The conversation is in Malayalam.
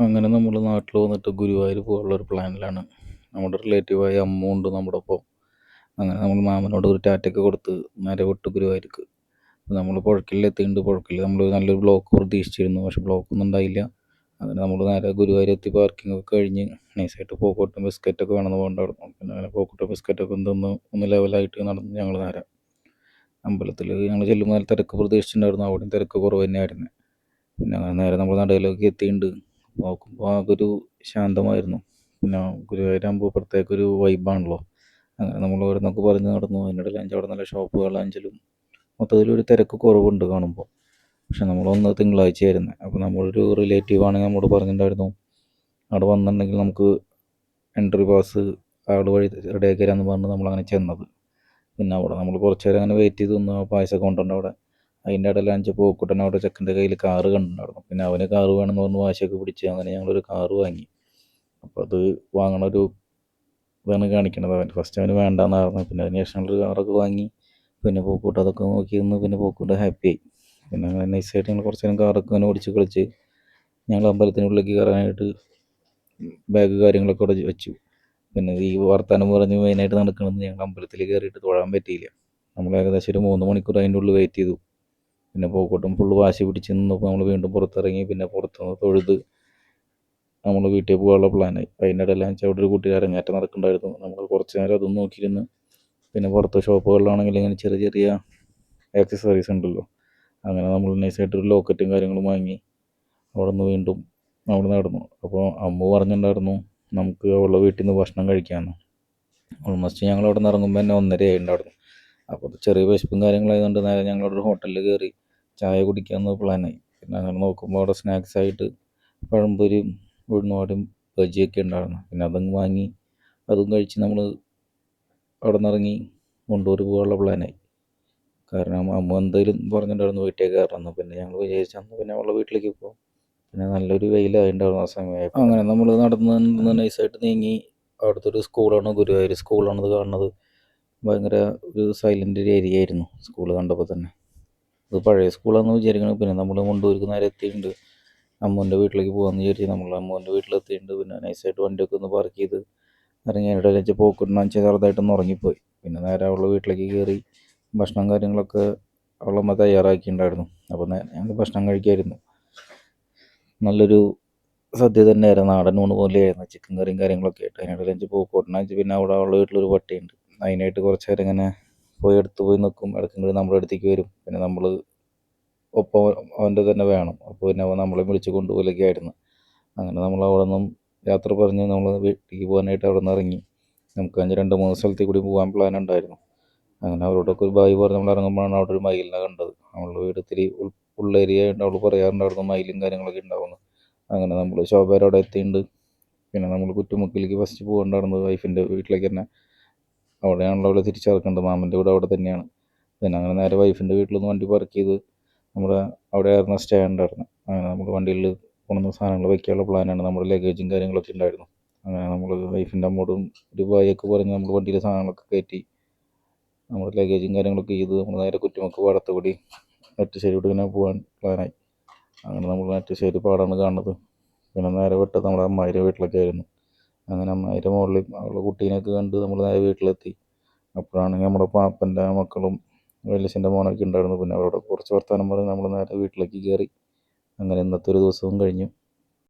അങ്ങനെ നമ്മൾ നാട്ടിൽ വന്നിട്ട് ഗുരുവായൂർ പോകാനുള്ളൊരു പ്ലാനിലാണ്. നമ്മുടെ റിലേറ്റീവായ അമ്മു ഉണ്ട് നമ്മുടെ ഒപ്പം. അങ്ങനെ നമ്മൾ മാമനോട് ഒരു ടാറ്റയൊക്കെ കൊടുത്ത് നേരെ വിട്ടു ഗുരുവായൂർക്ക്. നമ്മൾ പുഴയ്ക്കലിലെത്തിയിട്ടുണ്ട്. പുഴയ്ക്കൽ നമ്മൾ നല്ലൊരു ബ്ലോക്ക് പ്രതീക്ഷിച്ചിരുന്നു, പക്ഷെ ബ്ലോക്കൊന്നും ഉണ്ടായില്ല. അങ്ങനെ നമ്മൾ നേരെ ഗുരുവായൂർ എത്തി പാർക്കിംഗ് ഒക്കെ കഴിഞ്ഞ് നൈസായിട്ട് പോക്കോട്ടും ബിസ്ക്കറ്റൊക്കെ വേണമെന്ന് പോകണ്ടായിരുന്നു. പിന്നെ അങ്ങനെ പോക്കോട്ടും ബിസ്ക്കറ്റൊക്കെ ഒന്ന് ലെവലായിട്ട് നടന്ന് ഞങ്ങൾ നേരെ അമ്പലത്തിൽ ഞങ്ങൾ ചെല്ലുമ്പോൾ നല്ല തിരക്ക് പ്രതീക്ഷിച്ചിട്ടുണ്ടായിരുന്നു. അവിടെയും തിരക്ക് കുറവ് തന്നെയായിരുന്നു. പിന്നെ അങ്ങനെ നേരെ നമ്മൾ നടയിലേക്ക് എത്തിയിട്ടുണ്ട്. നോക്കുമ്പോൾ ആകെ ഒരു ശാന്തമായിരുന്നു. പിന്നെ ഗുരുവായൂരാകുമ്പോൾ പ്രത്യേക ഒരു വൈബാണല്ലോ. അങ്ങനെ നമ്മൾ ഓരോന്നൊക്കെ പറഞ്ഞ് നടന്നു. അതിനിടയിൽ അവിടെ നല്ല ഷോപ്പുകൾ അഞ്ചലും മൊത്തത്തിലൊരു തിരക്ക് കുറവുണ്ട് കാണുമ്പോൾ. പക്ഷെ നമ്മളൊന്ന് തിങ്കളാഴ്ചയായിരുന്നു. അപ്പോൾ നമ്മളൊരു റിലേറ്റീവ് ആണെങ്കിൽ നമ്മോട് പറഞ്ഞിട്ടുണ്ടായിരുന്നു അവിടെ വന്നിട്ടുണ്ടെങ്കിൽ നമുക്ക് എൻട്രി പാസ് ആൾ വഴി റെഡിയാക്കി തരാമെന്ന് പറഞ്ഞ് നമ്മളങ്ങനെ ചെന്നത്. പിന്നെ അവിടെ നമ്മൾ കുറച്ച് നേരം അങ്ങനെ വെയിറ്റ് ചെയ്ത് നിന്ന് പായസമൊക്കെ കൊണ്ടുണ്ട് അവിടെ. അതിൻ്റെ ഇടയിൽ അഞ്ച് പോക്കുട്ടൻ അവിടെ ചെക്കൻ്റെ കയ്യിൽ കാറ് കണ്ടിട്ടുണ്ടായിരുന്നു. പിന്നെ അവന് കാറ് വേണമെന്ന് പറഞ്ഞ് വാശിയൊക്കെ പിടിച്ച് അങ്ങനെ ഞങ്ങളൊരു കാറ് വാങ്ങി. അപ്പോൾ അത് വാങ്ങണൊരു ഇതാണ് കാണിക്കണത്. അവൻ ഫസ്റ്റ് അവന് വേണ്ടാന്നായിരുന്നു. പിന്നെ അതിന് ശേഷം ഞങ്ങളൊരു കാറൊക്കെ വാങ്ങി. പിന്നെ പോക്കൂട്ട് അതൊക്കെ നോക്കി നിന്ന് പിന്നെ പോക്കൂട്ട് ഹാപ്പിയായി. പിന്നെ അങ്ങനെ നൈസായിട്ട് ഞങ്ങൾ കുറച്ച് നേരം കാറൊക്കെ അങ്ങനെ ഓടിച്ച് കളിച്ച് ഞങ്ങൾ അമ്പലത്തിനുള്ളിലേക്ക് കയറാനായിട്ട് ബാഗ് കാര്യങ്ങളൊക്കെ അവിടെ വെച്ചു. പിന്നെ ഈ വർത്താനം പറഞ്ഞ് മെയിനായിട്ട് നടക്കുന്നത് ഞങ്ങൾ അമ്പലത്തിൽ കയറിയിട്ട് തൊഴാൻ പറ്റിയില്ല. നമ്മൾ ഏകദേശം ഒരു 3 മണിക്കൂർ അതിൻ്റെ ഉള്ളിൽ വെയിറ്റ് ചെയ്തു. പിന്നെ പോക്കോട്ടും ഫുള്ള് വാശി പിടിച്ച് നിന്നപ്പോൾ നമ്മൾ വീണ്ടും പുറത്തിറങ്ങി. പിന്നെ പുറത്തുനിന്ന് തൊഴുത് നമ്മൾ വീട്ടിൽ പോകാനുള്ള പ്ലാനായി. അതിൻ്റെ ഇടയിൽ അവിടെ ഒരു കുട്ടി അരങ്ങേറ്റം നടക്കുന്നുണ്ടായിരുന്നു. നമ്മൾ കുറച്ച് നേരം അതും നോക്കിയിരുന്ന് പിന്നെ പുറത്തെ ഷോപ്പുകളിലാണെങ്കിൽ ഇങ്ങനെ ചെറിയ ചെറിയ ആക്സസറീസ് ഉണ്ടല്ലോ, അങ്ങനെ നമ്മൾ നൈസായിട്ടൊരു ലോക്കറ്റും കാര്യങ്ങളും വാങ്ങി അവിടെ നിന്ന് വീണ്ടും നമ്മൾ നടന്നു. അപ്പോൾ അമ്മ പറഞ്ഞിട്ടുണ്ടായിരുന്നു നമുക്ക് അവളുടെ വീട്ടിൽ നിന്ന് ഭക്ഷണം കഴിക്കാമെന്ന്. ഓൾമോസ്റ്റ് ഞങ്ങൾ അവിടെ നിന്ന് ഇറങ്ങുമ്പോൾ തന്നെ 1:30 ആയിട്ടുണ്ടായിരുന്നു. അപ്പോൾ ചെറിയ വിശപ്പും കാര്യങ്ങളായതുകൊണ്ട് നേരെ ഞങ്ങളൊരു ഹോട്ടലിൽ കയറി ചായ കുടിക്കാമെന്ന് പ്ലാനായി. പിന്നെ അങ്ങനെ നോക്കുമ്പോൾ അവിടെ സ്നാക്സ് ആയിട്ട് പഴംപൊരിയും ഉഴുന്നുവടയും ബജിയൊക്കെ ഉണ്ടായിരുന്നു. പിന്നെ അതങ്ങ് വാങ്ങി അതും കഴിച്ച് നമ്മൾ അവിടെ നിന്ന് ഇറങ്ങി മുണ്ടൂർ പോകാനുള്ള പ്ലാനായി. കാരണം അമ്മ എന്തായാലും പറഞ്ഞിട്ടുണ്ടായിരുന്നു വീട്ടിലേക്ക് കയറണമെന്ന്. പിന്നെ ഞങ്ങൾ വിചാരിച്ചു അന്ന് പിന്നെ അവളുടെ വീട്ടിലേക്ക് പോകും. പിന്നെ നല്ലൊരു വെയിലായിട്ടുണ്ടായിരുന്നു ആ സമയമായപ്പോൾ. അങ്ങനെ നമ്മൾ നടന്ന് നൈസായിട്ട് നീങ്ങി. അവിടുത്തെ ഒരു സ്കൂളാണ് ഗുരുവായൂർ സ്കൂളാണത് കാണുന്നത്. ഭയങ്കര ഒരു സൈലൻ്റ് ഒരു ഏരിയ ആയിരുന്നു സ്കൂൾ കണ്ടപ്പോൾ തന്നെ. അത് പഴയ സ്കൂളാണെന്ന് വിചാരിക്കണം. പിന്നെ നമ്മൾ മുണ്ടൂർക്ക് നേരെ എത്തിയിട്ടുണ്ട്. അമ്മൂൻ്റെ വീട്ടിലേക്ക് പോകാമെന്ന് വിചാരിച്ച് നമ്മൾ അമ്മൂൻ്റെ വീട്ടിലെത്തിയിട്ടുണ്ട്. പിന്നെ നൈസായിട്ട് വണ്ടിയൊക്കെ ഒന്ന് പാർക്ക് ചെയ്ത് ഇറങ്ങി. അതിനിടയിൽ വെച്ച് പോക്കിടണം ചെറുതായിട്ടൊന്ന് ഉറങ്ങിപ്പോയി. പിന്നെ നേരെ അവളുടെ വീട്ടിലേക്ക് കയറി ഭക്ഷണം കാര്യങ്ങളൊക്കെ അവളമ്മ തയ്യാറാക്കിയിട്ടുണ്ടായിരുന്നു. അപ്പോൾ ഞങ്ങൾ ഭക്ഷണം കഴിക്കായിരുന്നു. നല്ലൊരു സദ്യ തന്നെയായിരുന്നു. നാടൻ ഊണ് പോലെയായിരുന്നു. ചിക്കൻ കറിയും കാര്യങ്ങളൊക്കെ ആയിട്ട്. അതിനിടയിൽ വെച്ച് പോക്കോട്ടനാച്ച് പിന്നെ അവിടെ അവളുടെ വീട്ടിലൊരു പട്ടിയുണ്ട്. അതിനായിട്ട് കുറച്ച് നേരം ഇങ്ങനെ അടുത്ത് പോയി നിൽക്കും. ഇടയ്ക്കെങ്കിലും നമ്മുടെ അടുത്തേക്ക് വരും. പിന്നെ നമ്മൾ ഒപ്പം അവൻ്റെ തന്നെ വേണം. അപ്പോൾ പിന്നെ അവൻ നമ്മളെ വിളിച്ച് കൊണ്ടുപോകലൊക്കെ ആയിരുന്നു. അങ്ങനെ നമ്മൾ അവിടെ നിന്നും യാത്ര പറഞ്ഞ് നമ്മൾ വീട്ടിലേക്ക് പോകാനായിട്ട് അവിടെ നിന്ന് ഇറങ്ങി. നമുക്ക് 2-3 സ്ഥലത്തേക്ക് കൂടി പോകാൻ പ്ലാൻ ഉണ്ടായിരുന്നു. അങ്ങനെ അവരോടൊക്കെ ഒരു ബായ് പറഞ്ഞ് നമ്മൾ ഇറങ്ങുമ്പോഴാണ് അവിടെ ഒരു മയിലിനെ കണ്ടത്. അവളുടെ വീട് ഇത്തിരി ഉള്ളേരിയ ആയിട്ട് അവൾ പറയാറുണ്ടായിരുന്നു മയിലും കാര്യങ്ങളൊക്കെ ഉണ്ടാവുന്നു. അങ്ങനെ നമ്മൾ ശോഭയുടെ അവിടെ എത്തിയിട്ടുണ്ട്. പിന്നെ നമ്മൾ കുറ്റുമുക്കിലേക്ക് ഫസ്റ്റ് പോകേണ്ടായിരുന്നത് വൈഫിൻ്റെ വീട്ടിലേക്ക് തന്നെ. അവിടെയാണല്ലോ അവളെ തിരിച്ചിറക്കേണ്ടത്. മാമൻ്റെ വീട് അവിടെ തന്നെയാണ്. പിന്നെ അങ്ങനെ നേരെ വൈഫിൻ്റെ വീട്ടിൽ നിന്ന് വണ്ടി പാർക്ക് ചെയ്ത് നമ്മുടെ അവിടെ ആയിരുന്നു സ്റ്റേ ഉണ്ടായിരുന്നു. അങ്ങനെ നമ്മൾ വണ്ടിയിൽ കൊണ്ടുവന്ന സാധനങ്ങൾ വയ്ക്കാനുള്ള പ്ലാനാണ്. നമ്മുടെ ലഗേജും കാര്യങ്ങളൊക്കെ ഉണ്ടായിരുന്നു. അങ്ങനെ നമ്മൾ വൈഫിൻ്റെ അമ്മോടും ഒരു ബായൊക്കെ പറഞ്ഞ് നമ്മൾ വണ്ടിയിൽ സാധനങ്ങളൊക്കെ കയറ്റി നമ്മുടെ ലഗേജും കാര്യങ്ങളൊക്കെ ചെയ്ത് നമ്മൾ നേരെ കുറ്റുമുക്ക് പാടത്ത് കൂടി നെറ്റശ്ശേരിയോട് ഇങ്ങനെ പോകാൻ പ്ലാനായി. അങ്ങനെ നമ്മൾ നെറ്റശ്ശേരി പാടാണ് കാണുന്നത്. പിന്നെ നേരെ വിട്ടത് നമ്മുടെ അമ്മായിയുടെ വീട്ടിലൊക്കെ ആയിരുന്നു. അങ്ങനെ അമ്മായിയുടെ മുകളിൽ അവളുടെ കുട്ടീനെയൊക്കെ കണ്ട് നമ്മൾ നേരെ വീട്ടിലെത്തി. അപ്പോഴാണെങ്കിൽ നമ്മുടെ പാപ്പൻ്റെ മക്കളും വലിയച്ഛൻ്റെ മോനൊക്കെ ഉണ്ടായിരുന്നു. പിന്നെ അവരോട് കുറച്ച് വർത്തമാനം പറഞ്ഞ് നമ്മൾ നേരെ വീട്ടിലേക്ക് കയറി. അങ്ങനെ ഇന്നത്തെ ഒരു ദിവസവും കഴിഞ്ഞു.